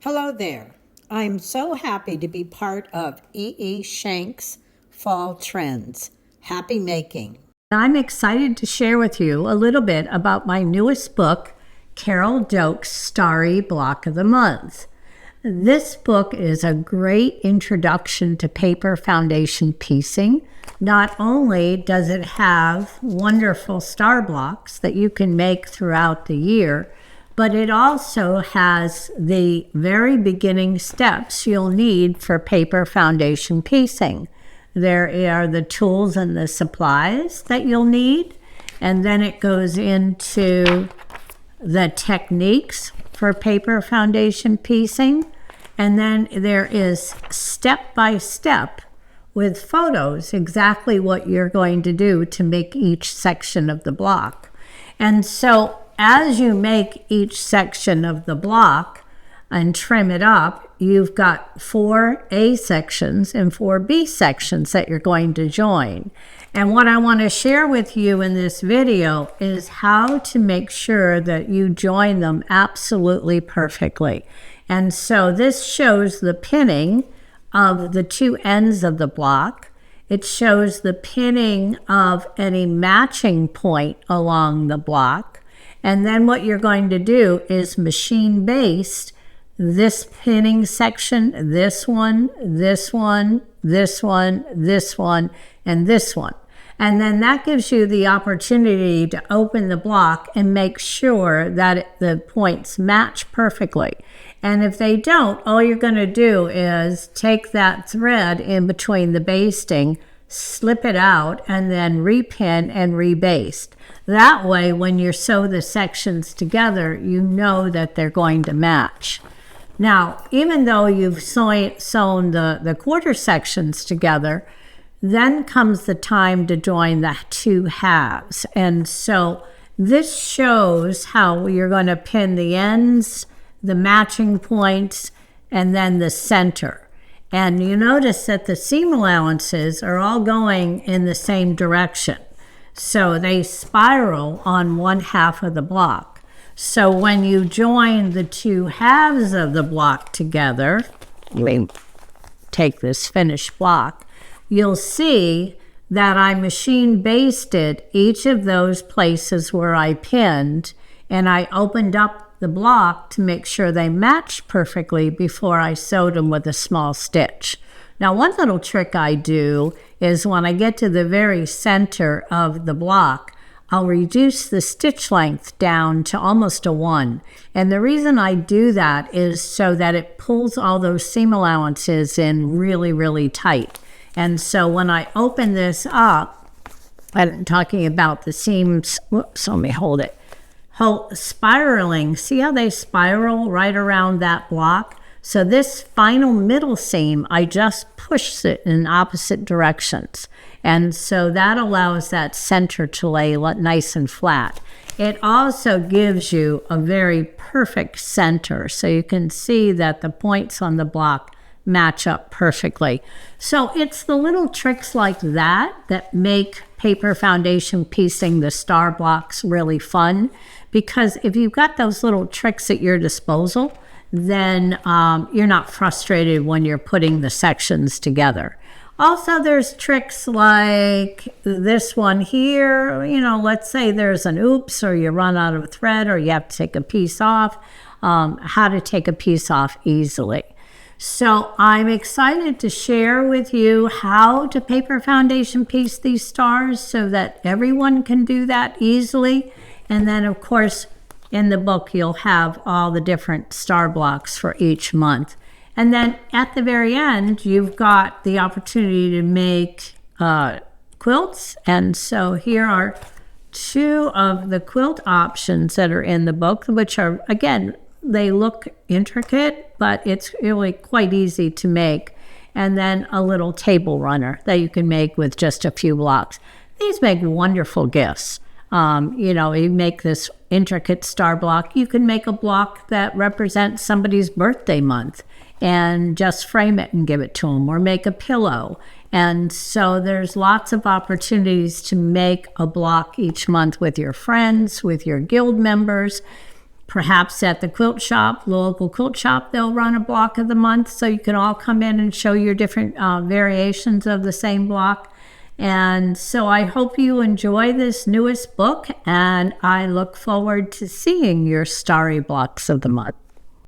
Hello there. I'm so happy to be part of E.E. Shank's Fall Trends. Happy making. I'm excited to share with you a little bit about my newest book, Doak's Starry Block of the Month. This book is a great introduction to paper foundation piecing. Not only does it have wonderful star blocks that you can make throughout the year, but it also has the very beginning steps you'll need for paper foundation piecing. There are the tools and the supplies that you'll need, and then it goes into the techniques for paper foundation piecing, and then there is step by step with photos exactly what you're going to do to make each section of the block. And so as you make each section of the block and trim it up, you've got 4 A sections and 4 B sections that you're going to join. And what I want to share with you in this video is how to make sure that you join them absolutely perfectly. And so this shows the pinning of the 2 ends of the block. It shows the pinning of any matching point along the block. And then what you're going to do is machine based this pinning section, this one, this one, this one, this one, and this one. And then that gives you the opportunity to open the block and make sure that the points match perfectly. And if they don't, all you're going to do is take that thread in between the basting, slip it out, and then repin and rebaste. That way, when you sew the sections together, you know that they're going to match. Now, even though you've sewn the quarter sections together, then comes the time to join the 2 halves. And so this shows how you're going to pin the ends, the matching points, and then the center. And you notice that the seam allowances are all going in the same direction. So they spiral on 1 half of the block. So when you join the 2 halves of the block together, take this finished block, you'll see that I machine basted each of those places where I pinned, and I opened up the block to make sure they matched perfectly before I sewed them with a small stitch. Now, one little trick I do is when I get to the very center of the block, I'll reduce the stitch length down to almost a 1. And the reason I do that is so that it pulls all those seam allowances in really, really tight. And so when I open this up, I'm talking about the seams, whoops, let me hold it. Spiraling, see how they spiral right around that block? So this final middle seam, I just push it in opposite directions. And so that allows that center to lay nice and flat. It also gives you a very perfect center. So you can see that the points on the block match up perfectly. So it's the little tricks like that that make paper foundation piecing the star blocks really fun. Because if you've got those little tricks at your disposal, then you're not frustrated when you're putting the sections together. Also, there's tricks like this one here. You know, let's say there's an oops, or you run out of thread, or you have to take a piece off. How to take a piece off easily. So I'm excited to share with you how to paper foundation piece these stars so that everyone can do that easily. And then, of course, in the book, you'll have all the different star blocks for each month. And then at the very end, you've got the opportunity to make quilts. And so here are 2 of the quilt options that are in the book, which are, again, they look intricate, but it's really quite easy to make. And then a little table runner that you can make with just a few blocks. These make wonderful gifts. You know, you make this intricate star block. You can make a block that represents somebody's birthday month and just frame it and give it to them, or make a pillow. And so there's lots of opportunities to make a block each month with your friends, with your guild members. Perhaps at the quilt shop, local quilt shop, they'll run a block of the month, so you can all come in and show your different variations of the same block. And so I hope you enjoy this newest book, and I look forward to seeing your Starry blocks of the month.